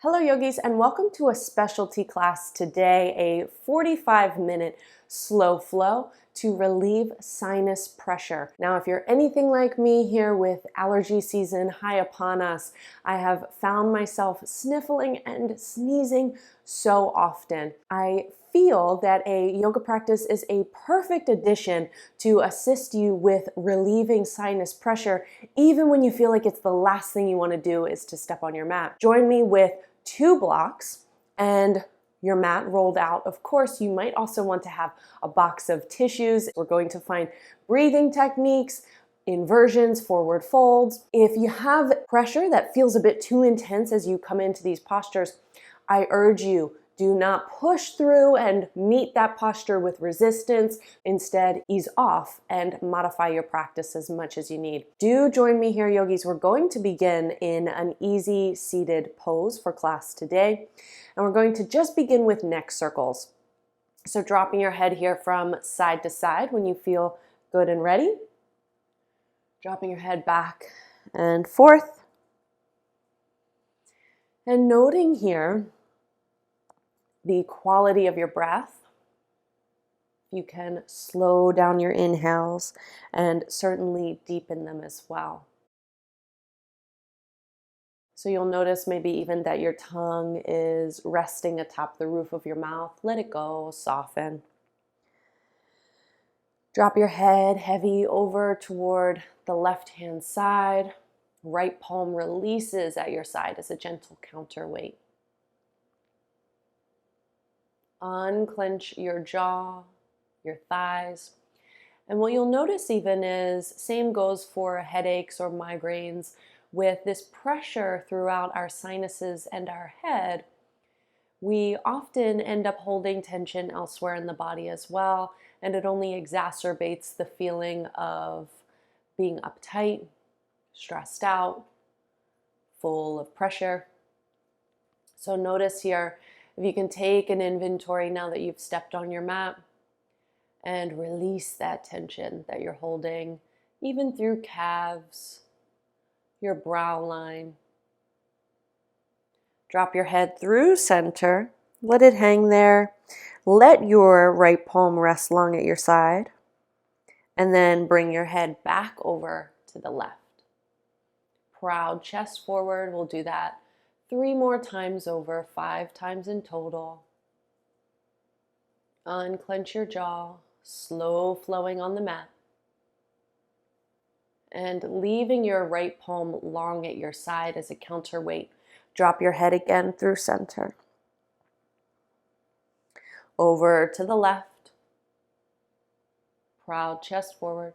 Hello yogis, and welcome to a specialty class today, a 45-minute slow flow to relieve sinus pressure. Now, if you're anything like me here with allergy season high upon us, I have found myself sniffling and sneezing so often. I feel that a yoga practice is a perfect addition to assist you with relieving sinus pressure, even when you feel like it's the last thing you want to do is to step on your mat. Join me with 2 blocks and your mat rolled out. Of course, you might also want to have a box of tissues. We're going to find breathing techniques, inversions, forward folds. If you have pressure that feels a bit too intense as you come into these postures, I urge you, do not push through and meet that posture with resistance. Instead, ease off and modify your practice as much as you need. Do join me here, yogis. We're going to begin in an easy seated pose for class today. And we're going to just begin with neck circles. So dropping your head here from side to side when you feel good and ready. Dropping your head back and forth. And noting here the quality of your breath. You can slow down your inhales and certainly deepen them as well. So you'll notice maybe even that your tongue is resting atop the roof of your mouth. Let it go, soften. Drop your head heavy over toward the left-hand side. Right palm releases at your side as a gentle counterweight. Unclench your jaw, your thighs. And what you'll notice even is, same goes for headaches or migraines, with this pressure throughout our sinuses and our head, we often end up holding tension elsewhere in the body as well, and it only exacerbates the feeling of being uptight, stressed out, full of pressure. So notice here, if you can take an inventory now that you've stepped on your mat and release that tension that you're holding, even through calves, your brow line. Drop your head through center. Let it hang there. Let your right palm rest long at your side. And then bring your head back over to the left. Proud chest forward. We'll do that 3 more times over, 5 times in total. Unclench your jaw, slow flowing on the mat. And leaving your right palm long at your side as a counterweight. Drop your head again through center. Over to the left. Proud chest forward.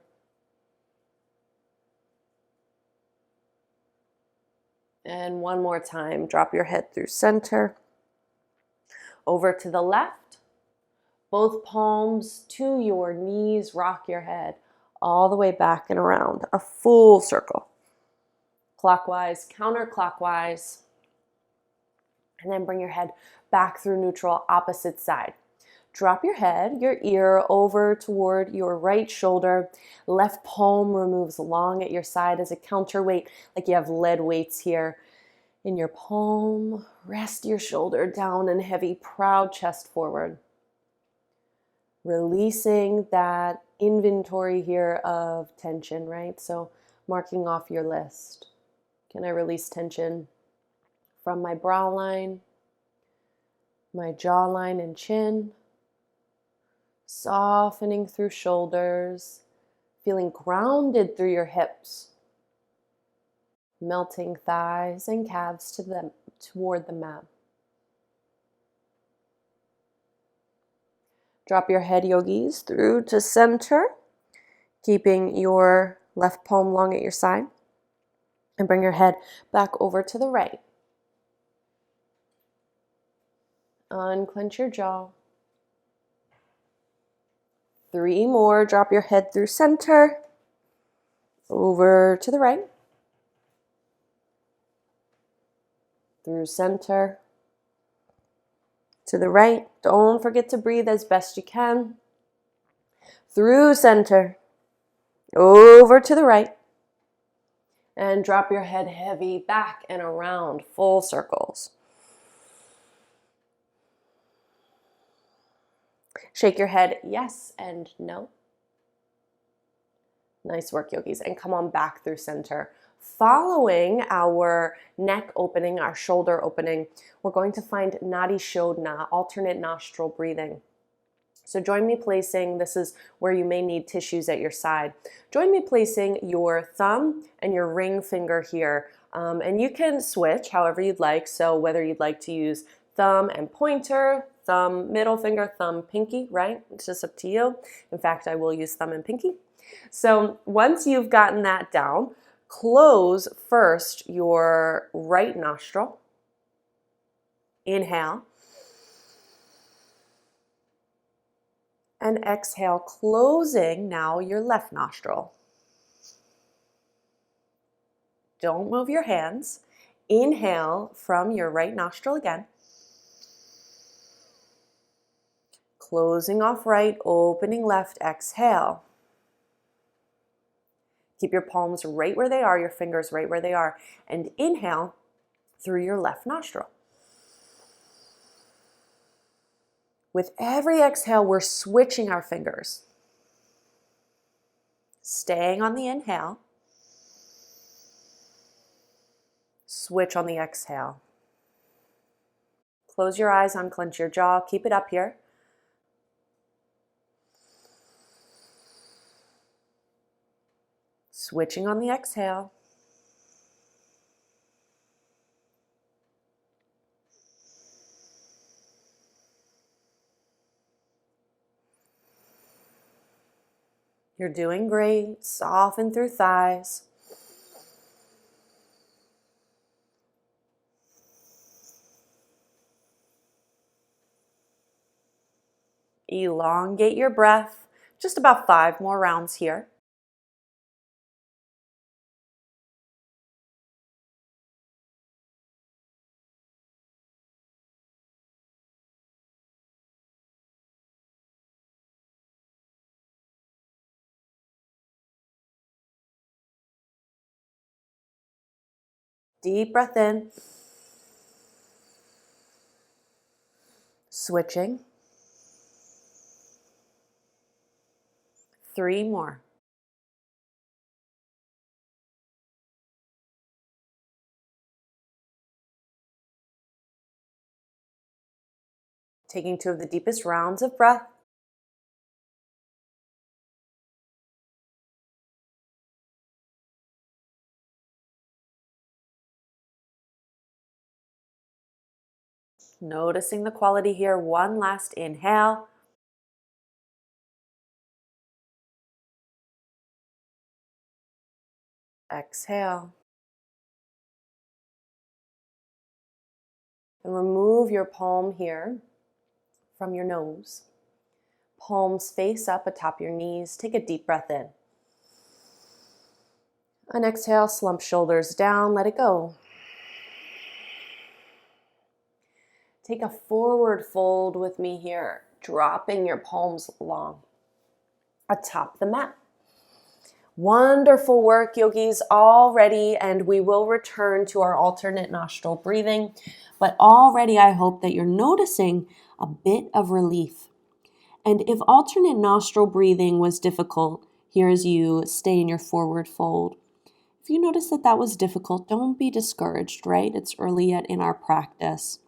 And one more time, drop your head through center. Over to the left. Both palms to your knees, rock your head all the way back and around, a full circle. Clockwise, counterclockwise. And then bring your head back through neutral, opposite side. Drop your head, your ear over toward your right shoulder. Left palm removes long at your side as a counterweight, like you have lead weights here in your palm. Rest your shoulder down and heavy, proud chest forward. Releasing that inventory here of tension, right? So marking off your list. Can I release tension from my brow line, my jawline and chin? Softening through shoulders, feeling grounded through your hips, melting thighs and calves toward the mat. Drop your head, yogis, through to center, keeping your left palm long at your side, and bring your head back over to the right. Unclench your jaw. 3 more. Drop your head through center. Over to the right. Through center. To the right. Don't forget to breathe as best you can. Through center. Over to the right. And drop your head heavy back and around, full circles. Shake your head yes and no. Nice work, yogis. And come on back through center. Following our neck opening, our shoulder opening, we're going to find Nadi Shodhana, alternate nostril breathing. So join me placing, this is where you may need tissues at your side. Join me placing your thumb and your ring finger here. And you can switch however you'd like. So whether you'd like to use thumb and pointer, thumb, middle finger, thumb, pinky, right? It's just up to you. In fact, I will use thumb and pinky. So once you've gotten that down, close first your right nostril. Inhale. And exhale, closing now your left nostril. Don't move your hands. Inhale from your right nostril again. Closing off right, opening left, exhale. Keep your palms right where they are, your fingers right where they are, and inhale through your left nostril. With every exhale, we're switching our fingers. Staying on the inhale. Switch on the exhale. Close your eyes, unclench your jaw, keep it up here. Switching on the exhale. You're doing great. Soften through thighs. Elongate your breath. Just about 5 more rounds here. Deep breath in. Switching. 3 more. Taking 2 of the deepest rounds of breath. Noticing the quality here. One last inhale. Exhale. And remove your palm here from your nose. Palms face up atop your knees. Take a deep breath in. And exhale, slump shoulders down, let it go. Take a forward fold with me here, dropping your palms long atop the mat. Wonderful work, yogis, already, and we will return to our alternate nostril breathing. But already I hope that you're noticing a bit of relief. And if alternate nostril breathing was difficult, here as you stay in your forward fold. If you notice that that was difficult, don't be discouraged, right? It's early yet in our practice.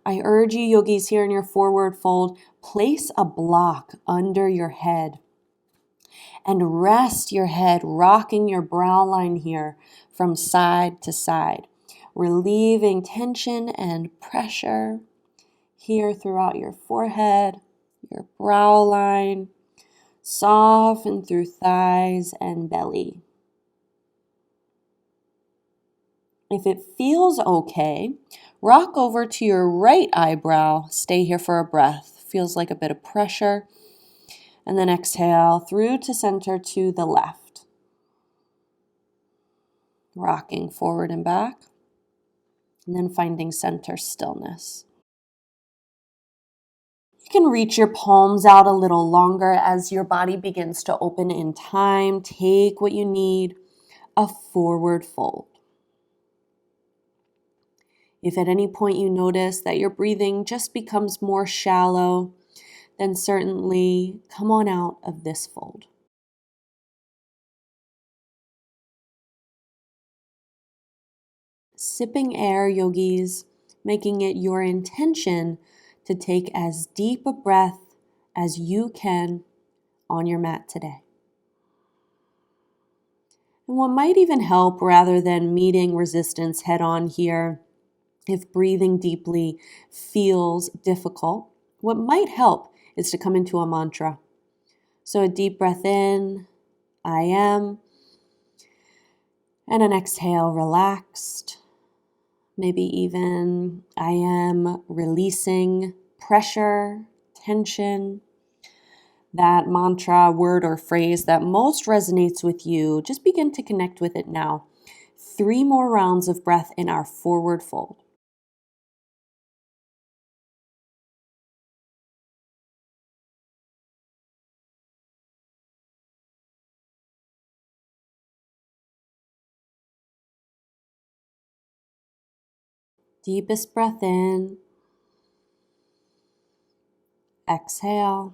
I urge you, yogis, here in your forward fold, place a block under your head and rest your head, rocking your brow line here from side to side, relieving tension and pressure here throughout your forehead, your brow line, soften through thighs and belly. If it feels okay, rock over to your right eyebrow. Stay here for a breath. Feels like a bit of pressure. And then exhale through to center to the left. Rocking forward and back. And then finding center stillness. You can reach your palms out a little longer as your body begins to open in time. Take what you need, a forward fold. If at any point you notice that your breathing just becomes more shallow, then certainly come on out of this fold. Sipping air, yogis, making it your intention to take as deep a breath as you can on your mat today. And what might even help, rather than meeting resistance head on here, if breathing deeply feels difficult, what might help is to come into a mantra. So a deep breath in, I am, and an exhale, relaxed. Maybe even I am releasing pressure, tension. That mantra, word, or phrase that most resonates with you, just begin to connect with it now. 3 more rounds of breath in our forward fold. Deepest breath in. Exhale.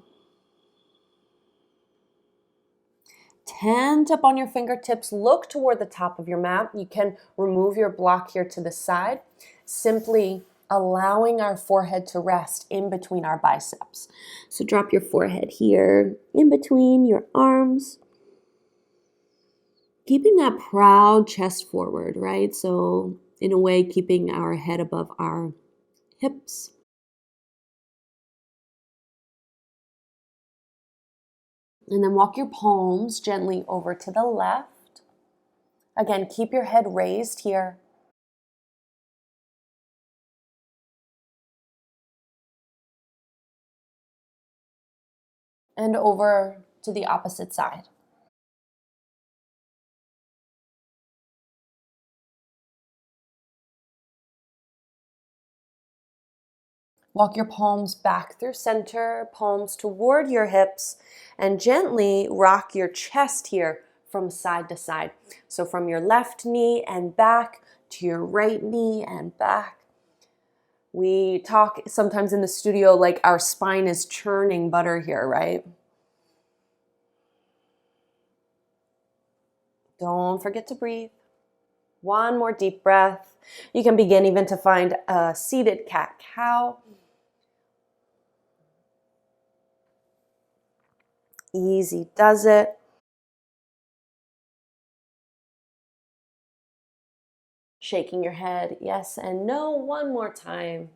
Tent up on your fingertips. Look toward the top of your mat. You can remove your block here to the side, simply allowing our forehead to rest in between our biceps. So drop your forehead here in between your arms. Keeping that proud chest forward, right? So in a way, keeping our head above our hips. And then walk your palms gently over to the left. Again, keep your head raised here. And over to the opposite side. Walk your palms back through center, palms toward your hips, and gently rock your chest here from side to side. So from your left knee and back to your right knee and back. We talk sometimes in the studio like our spine is churning butter here, right? Don't forget to breathe. One more deep breath. You can begin even to find a seated cat-cow. Easy does it. Shaking your head, yes and no, one more time.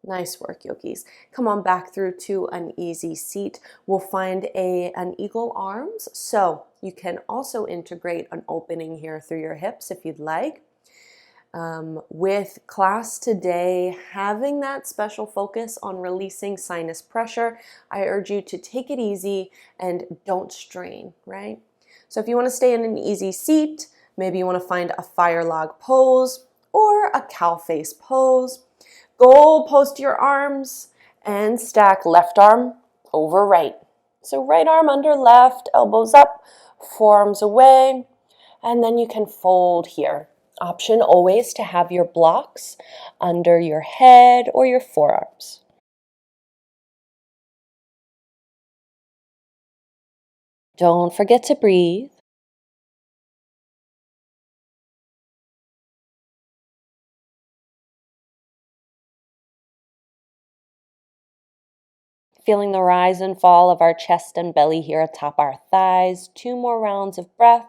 Nice work, yogis. Come on back through to an easy seat. We'll find an eagle arms. So you can also integrate an opening here through your hips if you'd like. With class today having that special focus on releasing sinus pressure, I urge you to take it easy and don't strain, right? So if you want to stay in an easy seat, maybe you want to find a fire log pose or a cow face pose. Goal post your arms and stack left arm over right. So right arm under left, elbows up, forearms away, and then you can fold here. Option always to have your blocks under your head or your forearms. Don't forget to breathe. Feeling the rise and fall of our chest and belly here atop our thighs. 2 more rounds of breath.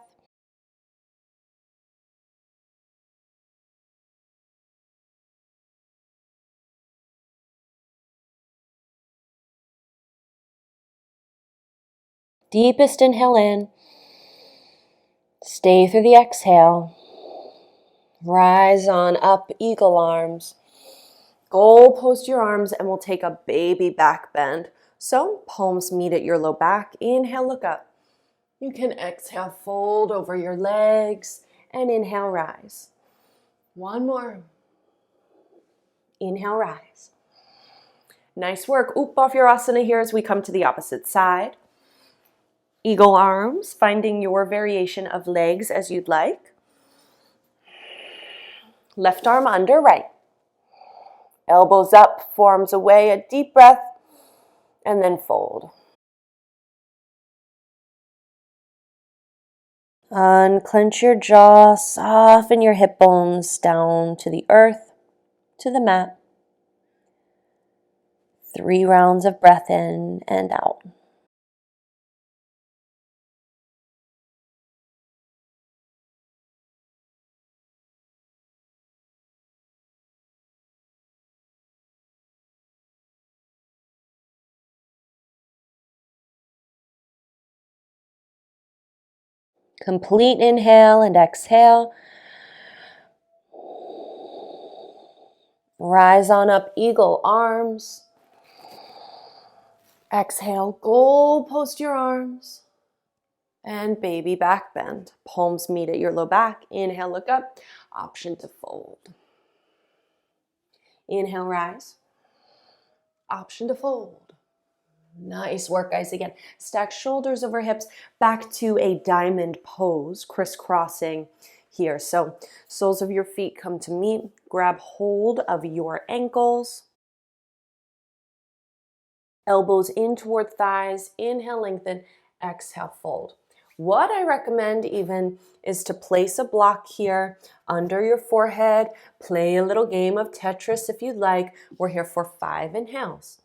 Deepest inhale in. Stay through the exhale. Rise on up, eagle arms. Goal post your arms and we'll take a baby back bend. So palms meet at your low back. Inhale, look up. You can exhale, fold over your legs and inhale, rise. One more. Inhale, rise. Nice work. Upafirasana here as we come to the opposite side. Eagle arms, finding your variation of legs as you'd like. Left arm under right. Elbows up, forearms away, a deep breath, and then fold. Unclench your jaw, soften your hip bones down to the earth, to the mat. 3 rounds of breath in and out. Complete inhale and exhale. Rise on up, eagle arms. Exhale, goal post your arms. And baby back bend. Palms meet at your low back. Inhale, look up. Option to fold. Inhale, rise. Option to fold. Nice work, guys. Again, stack shoulders over hips back to a diamond pose, crisscrossing here. So soles of your feet come to meet. Grab hold of your ankles. Elbows in toward thighs. Inhale, lengthen. Exhale, fold. What I recommend even is to place a block here under your forehead. Play a little game of Tetris if you'd like. We're here for 5 inhales.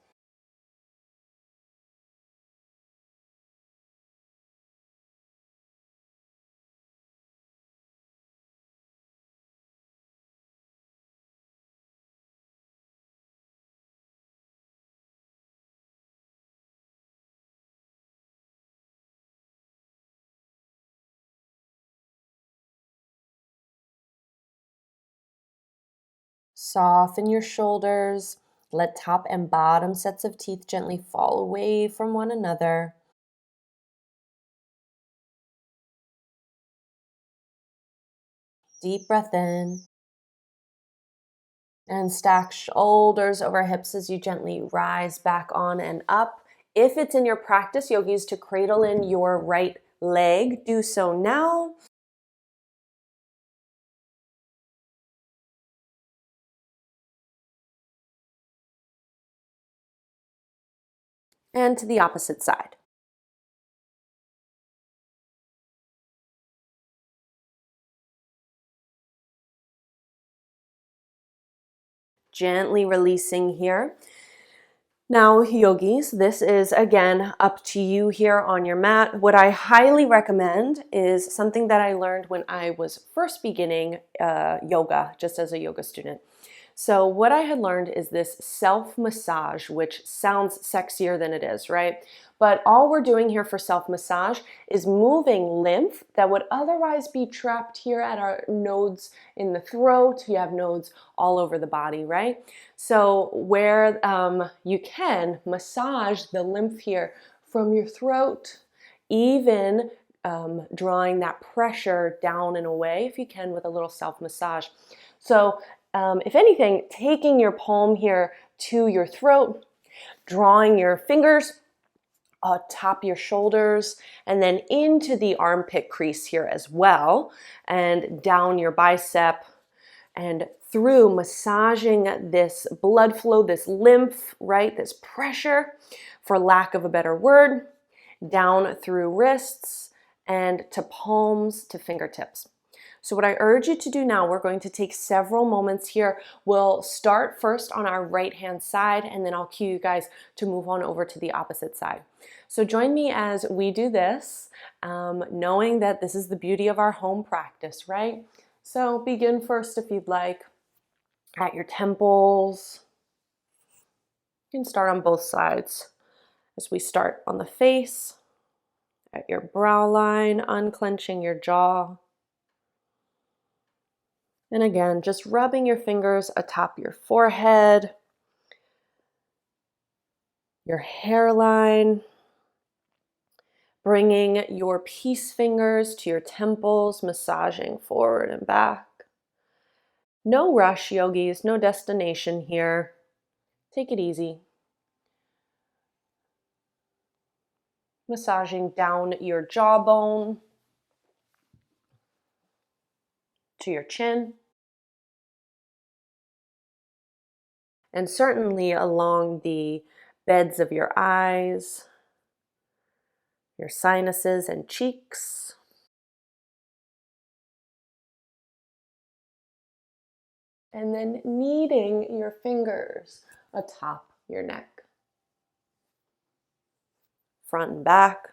Soften your shoulders. Let top and bottom sets of teeth gently fall away from one another. Deep breath in. And stack shoulders over hips as you gently rise back on and up. If it's in your practice, yogis, to cradle in your right leg, do so now. And to the opposite side. Gently releasing here. Now, yogis, this is again up to you here on your mat. What I highly recommend is something that I learned when I was first beginning yoga, just as a yoga student. So what I had learned is this self-massage, which sounds sexier than it is, right? But all we're doing here for self-massage is moving lymph that would otherwise be trapped here at our nodes in the throat. You have nodes all over the body, right? So where you can massage the lymph here from your throat, even drawing that pressure down and away if you can with a little self-massage. So if anything, taking your palm here to your throat, drawing your fingers atop your shoulders, and then into the armpit crease here as well, and down your bicep, and through massaging this blood flow, this lymph, right, this pressure, for lack of a better word, down through wrists and to palms to fingertips. So what I urge you to do now, we're going to take several moments here. We'll start first on our right-hand side, and then I'll cue you guys to move on over to the opposite side. So join me as we do this, knowing that this is the beauty of our home practice, right? So begin first, if you'd like, at your temples. You can start on both sides. As we start on the face, at your brow line, unclenching your jaw. And again, just rubbing your fingers atop your forehead, your hairline, bringing your peace fingers to your temples, massaging forward and back. No rush, yogis, no destination here. Take it easy. Massaging down your jawbone to your chin. and certainly along the beds of your eyes, your sinuses and cheeks. And then kneading your fingers atop your neck, front and back.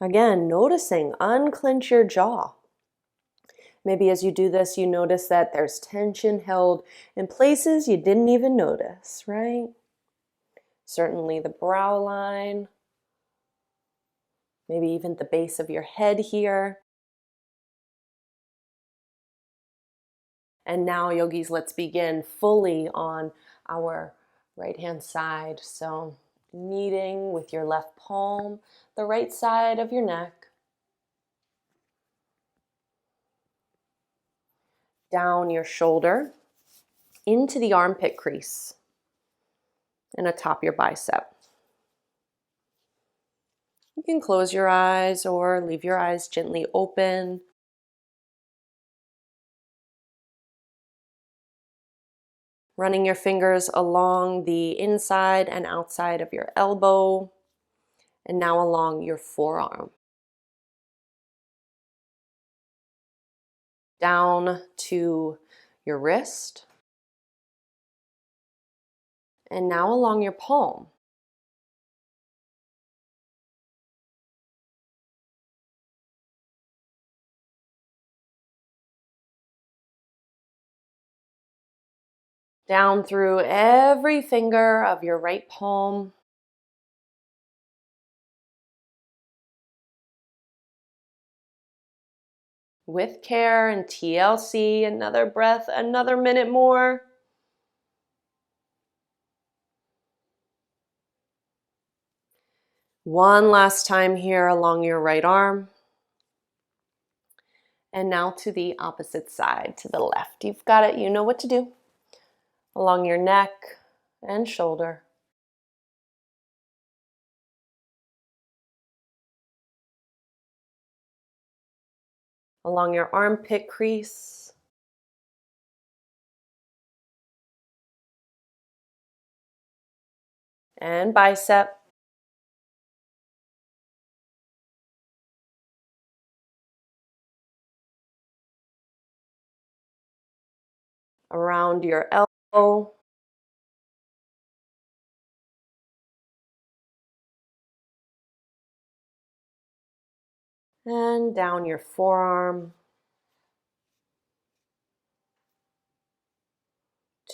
Again, noticing, unclench your jaw. Maybe as you do this, you notice that there's tension held in places you didn't even notice, right? Certainly the brow line, maybe even the base of your head here. And now, yogis, let's begin fully on our right-hand side. So kneading with your left palm, the right side of your neck, down your shoulder, into the armpit crease, and atop your bicep. You can close your eyes or leave your eyes gently open. Running your fingers along the inside and outside of your elbow, and now along your forearm. Down to your wrist, and now along your palm. Down through every finger of your right palm. With care and TLC, another breath, another minute more. One last time here along your right arm. And now to the opposite side, to the left. You've got it, you know what to do. Along your neck and shoulder. Along your armpit crease. And bicep. Around your elbow. And down your forearm.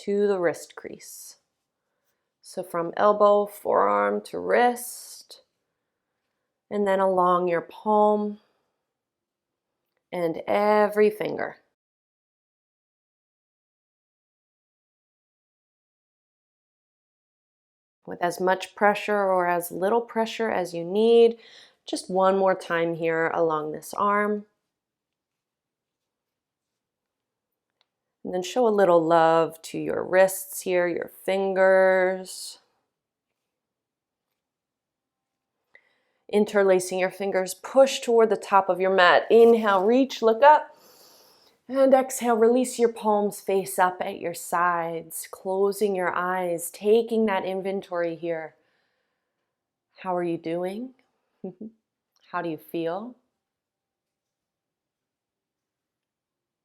To the wrist crease. So from elbow, forearm to wrist, and then along your palm and every finger. With as much pressure or as little pressure as you need. Just one more time here along this arm. And then show a little love to your wrists here, your fingers. Interlacing your fingers, push toward the top of your mat. Inhale, reach, look up. And exhale, release your palms face up at your sides, closing your eyes, taking that inventory here. How are you doing? How do you feel?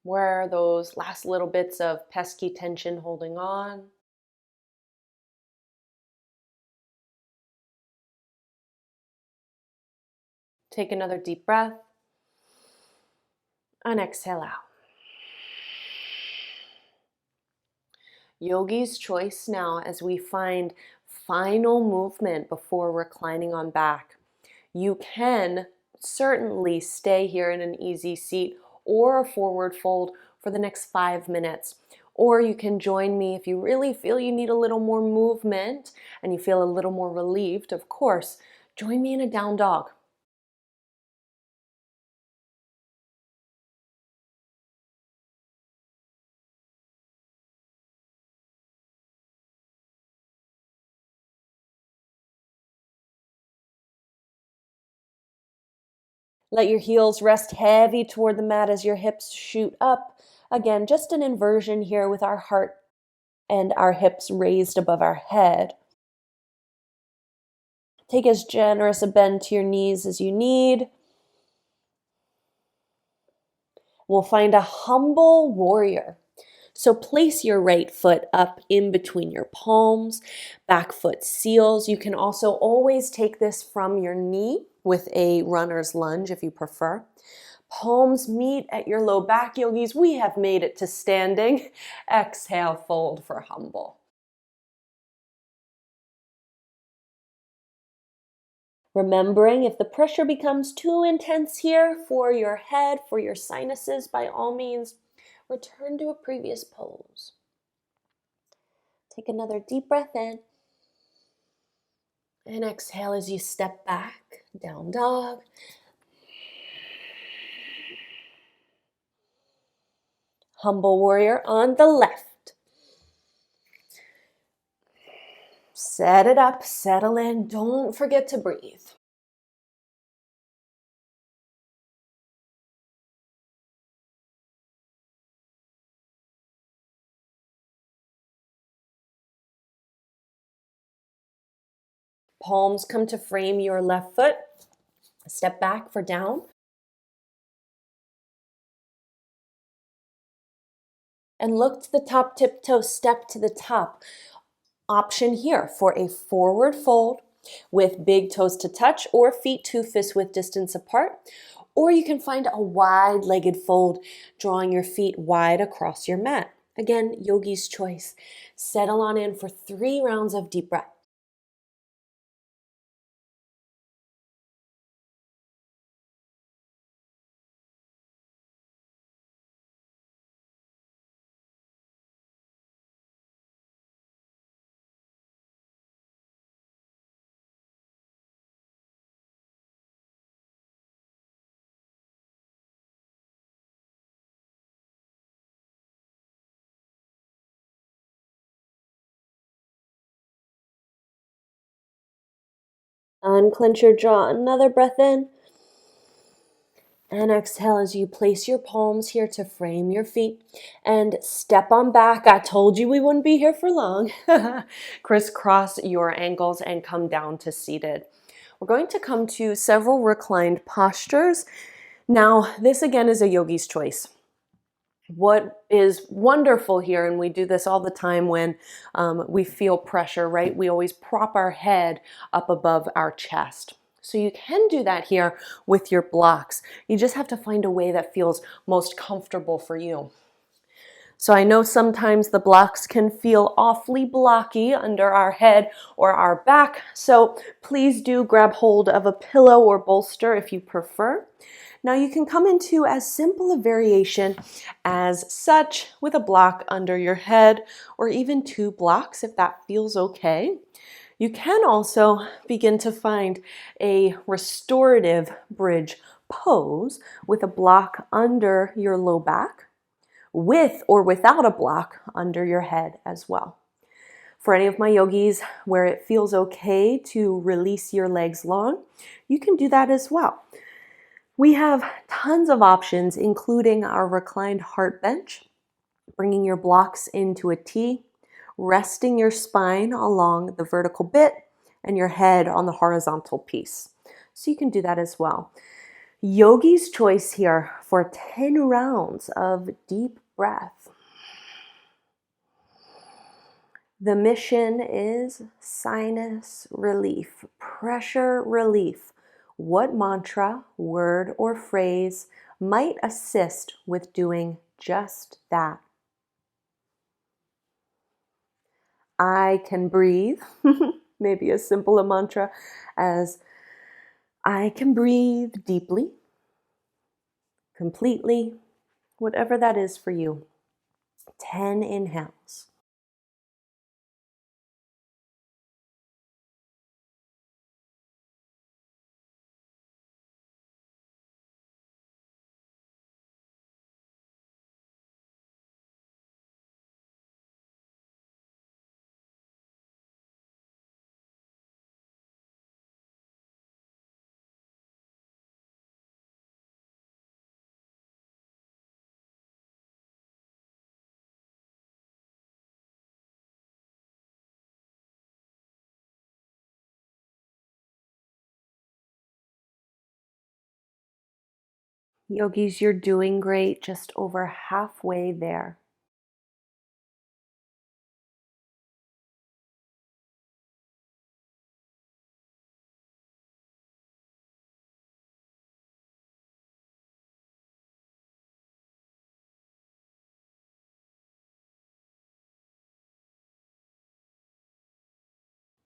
Where are those last little bits of pesky tension holding on? Take another deep breath and exhale out. Yogi's choice now as we find final movement before reclining on back. You can certainly stay here in an easy seat or a forward fold for the next 5 minutes. Or you can join me if you really feel you need a little more movement and you feel a little more relieved, of course, join me in a down dog. Let your heels rest heavy toward the mat as your hips shoot up. Again, just an inversion here with our heart and our hips raised above our head. Take as generous a bend to your knees as you need. We'll find a humble warrior. So place your right foot up in between your palms, back foot seals. You can also always take this from your knee with a runner's lunge if you prefer. Palms meet at your low back, yogis. We have made it to standing. Exhale, fold for humble. Remembering if the pressure becomes too intense here for your head, for your sinuses, by all means, return to a previous pose. Take another deep breath in. And exhale as you step back, down dog. Humble warrior on the left. Set it up, settle in, don't forget to breathe. Palms come to frame your left foot. Step back for down. And look to the top, tiptoe, step to the top. Option here for a forward fold with big toes to touch or feet 2 fists width distance apart. Or you can find a wide-legged fold, drawing your feet wide across your mat. Again, yogi's choice. Settle on in for 3 rounds of deep breath. Unclench your jaw, another breath in. And exhale as you place your palms here to frame your feet and step on back. I told you we wouldn't be here for long. Crisscross your ankles and come down to seated. We're going to come to several reclined postures. Now, this again is a yogi's choice. What is wonderful here, and we do this all the time when we feel pressure, right? We always prop our head up above our chest. So you can do that here with your blocks. You just have to find a way that feels most comfortable for you. So I know sometimes the blocks can feel awfully blocky under our head or our back. So please do grab hold of a pillow or bolster if you prefer. Now you can come into as simple a variation as such with a block under your head or even 2 blocks if that feels okay. You can also begin to find a restorative bridge pose with a block under your low back, with or without a block under your head as well. For any of my yogis where it feels okay to release your legs long, you can do that as well. We have tons of options, including our reclined heart bench, bringing your blocks into a T, resting your spine along the vertical bit and your head on the horizontal piece. So you can do that as well. Yogi's choice here for 10 rounds of deep breath. The mission is sinus relief, pressure relief. What mantra, word, or phrase might assist with doing just that? I can breathe. Maybe as simple a mantra as I can breathe deeply, completely, whatever that is for you. 10 inhales. Yogis, you're doing great, just over halfway there.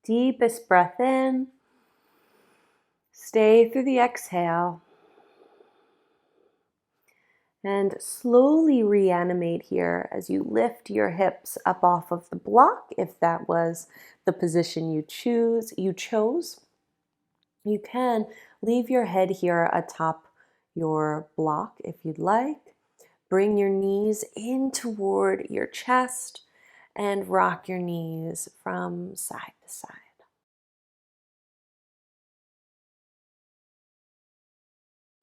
Deepest breath in. Stay through the exhale. And slowly reanimate here as you lift your hips up off of the block, if that was the position you chose. You can leave your head here atop your block if you'd like. Bring your knees in toward your chest and rock your knees from side to side.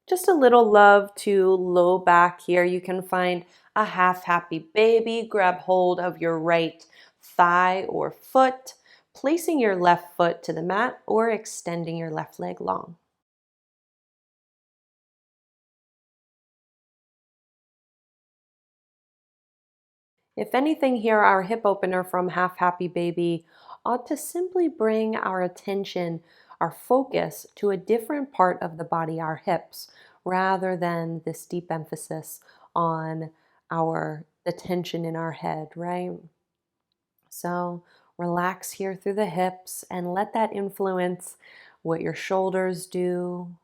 Just a little love to low back here. You can find a half happy baby. Grab hold of your right thigh or foot, placing your left foot to the mat or extending your left leg long. If anything here, our hip opener from half happy baby ought to simply bring our attention, our focus to a different part of the body, our hips, rather than this deep emphasis on the tension in our head, right? So relax here through the hips and let that influence what your shoulders do,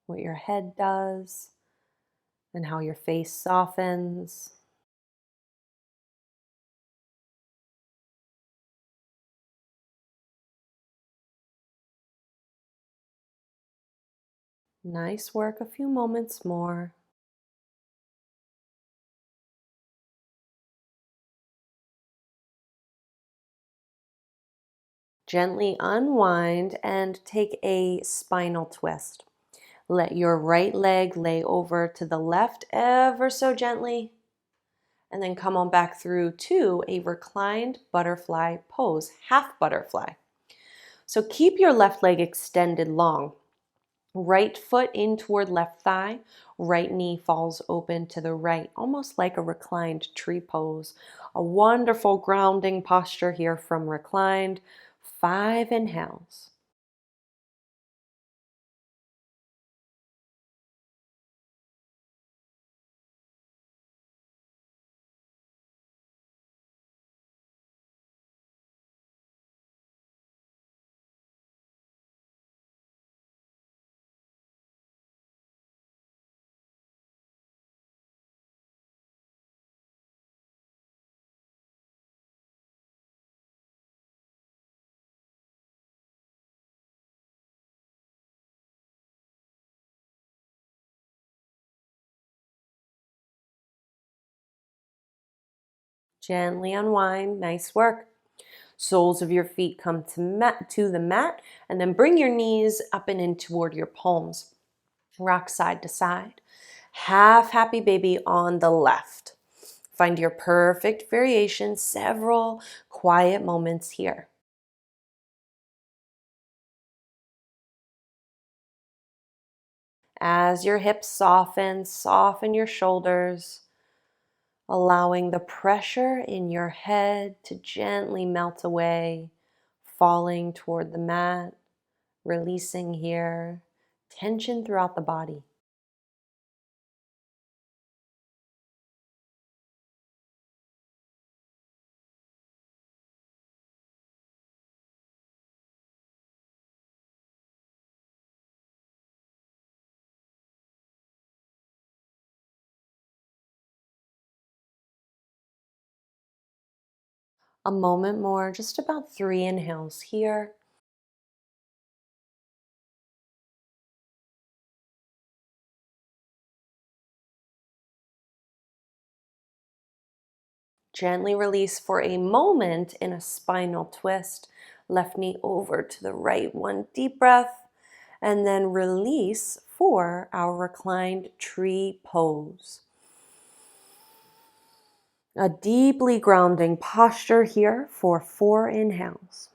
what your head does, and how your face softens. Nice work, a few moments more. Gently unwind and take a spinal twist. Let your right leg lay over to the left ever so gently, and then come on back through to a reclined butterfly pose, half butterfly. So keep your left leg extended long. Right foot in toward left thigh, right knee falls open to the right, almost like a reclined tree pose. A wonderful grounding posture here from reclined. 5 inhales. Gently unwind. Nice work. Soles of your feet come to the mat, and then bring your knees up and in toward your palms. Rock side to side. Half happy baby on the left. Find your perfect variation, several quiet moments here. As your hips soften your shoulders, allowing the pressure in your head to gently melt away, falling toward the mat, releasing here, tension throughout the body. A moment more, just about 3 inhales here. Gently release for a moment in a spinal twist. Left knee over to the right. One deep breath. And then release for our reclined tree pose. A deeply grounding posture here for 4 inhales.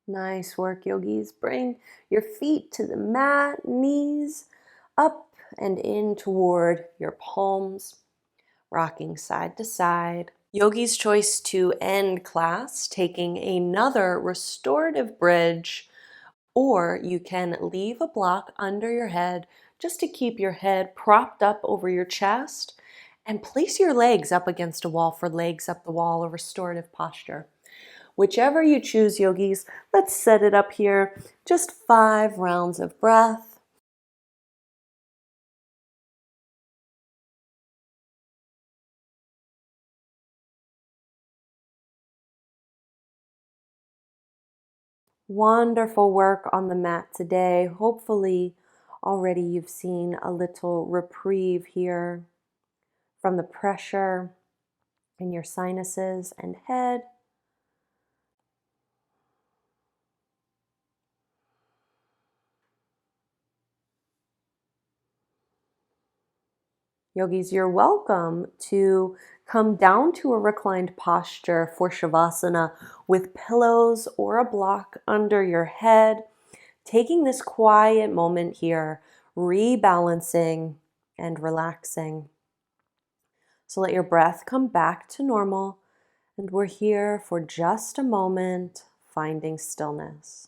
Nice work, yogis. Bring your feet to the mat, knees up and in toward your palms, rocking side to side. Yogi's choice to end class, taking another restorative bridge, or you can leave a block under your head just to keep your head propped up over your chest and place your legs up against a wall for legs up the wall, a restorative posture. Whichever you choose, yogis, let's set it up here. Just 5 rounds of breath. Wonderful work on the mat today. Hopefully, already you've seen a little reprieve here from the pressure in your sinuses and head. Yogis, you're welcome to come down to a reclined posture for Shavasana with pillows or a block under your head, taking this quiet moment here, rebalancing and relaxing. So let your breath come back to normal, and we're here for just a moment, finding stillness.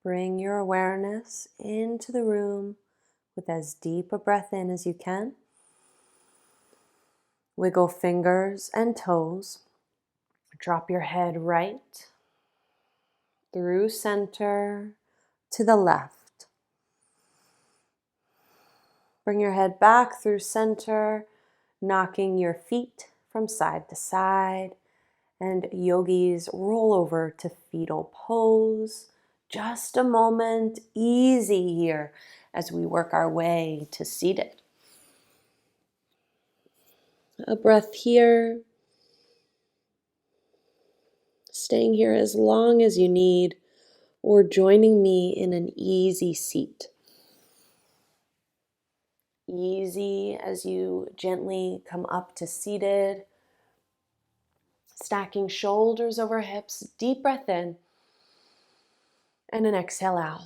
Bring your awareness into the room with as deep a breath in as you can. Wiggle fingers and toes. Drop your head right through center to the left. Bring your head back through center, knocking your feet from side to side. And yogis, roll over to fetal pose. Just a moment, easy here as we work our way to seated. A breath here. Staying here as long as you need, or joining me in an easy seat. Easy as you gently come up to seated. Stacking shoulders over hips, deep breath in, and an exhale out.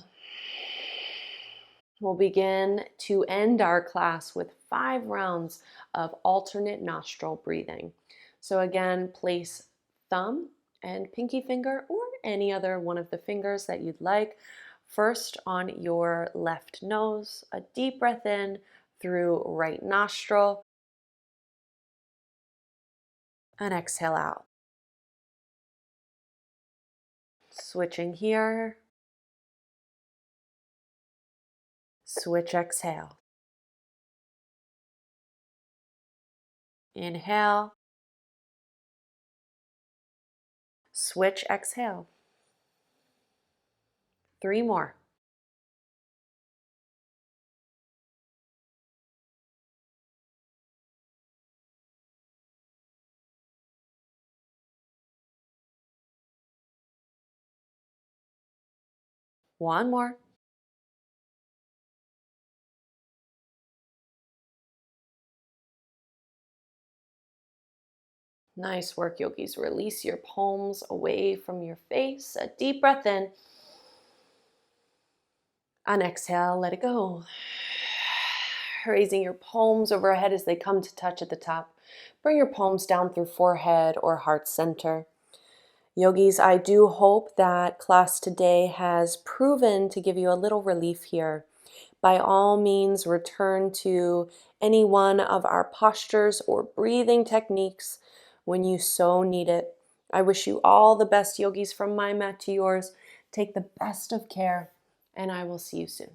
We'll begin to end our class with 5 rounds of alternate nostril breathing. So again, place thumb and pinky finger or any other one of the fingers that you'd like first on your left nose. A deep breath in through right nostril. And exhale out. Switching here. Switch exhale. Inhale. Switch exhale. 3 more. One more. Nice work, yogis. Release your palms away from your face. A deep breath in. On exhale, let it go. Raising your palms overhead as they come to touch at the top. Bring your palms down through forehead or heart center. Yogis, I do hope that class today has proven to give you a little relief here. By all means, return to any one of our postures or breathing techniques when you so need it. I wish you all the best, yogis, from my mat to yours. Take the best of care, and I will see you soon.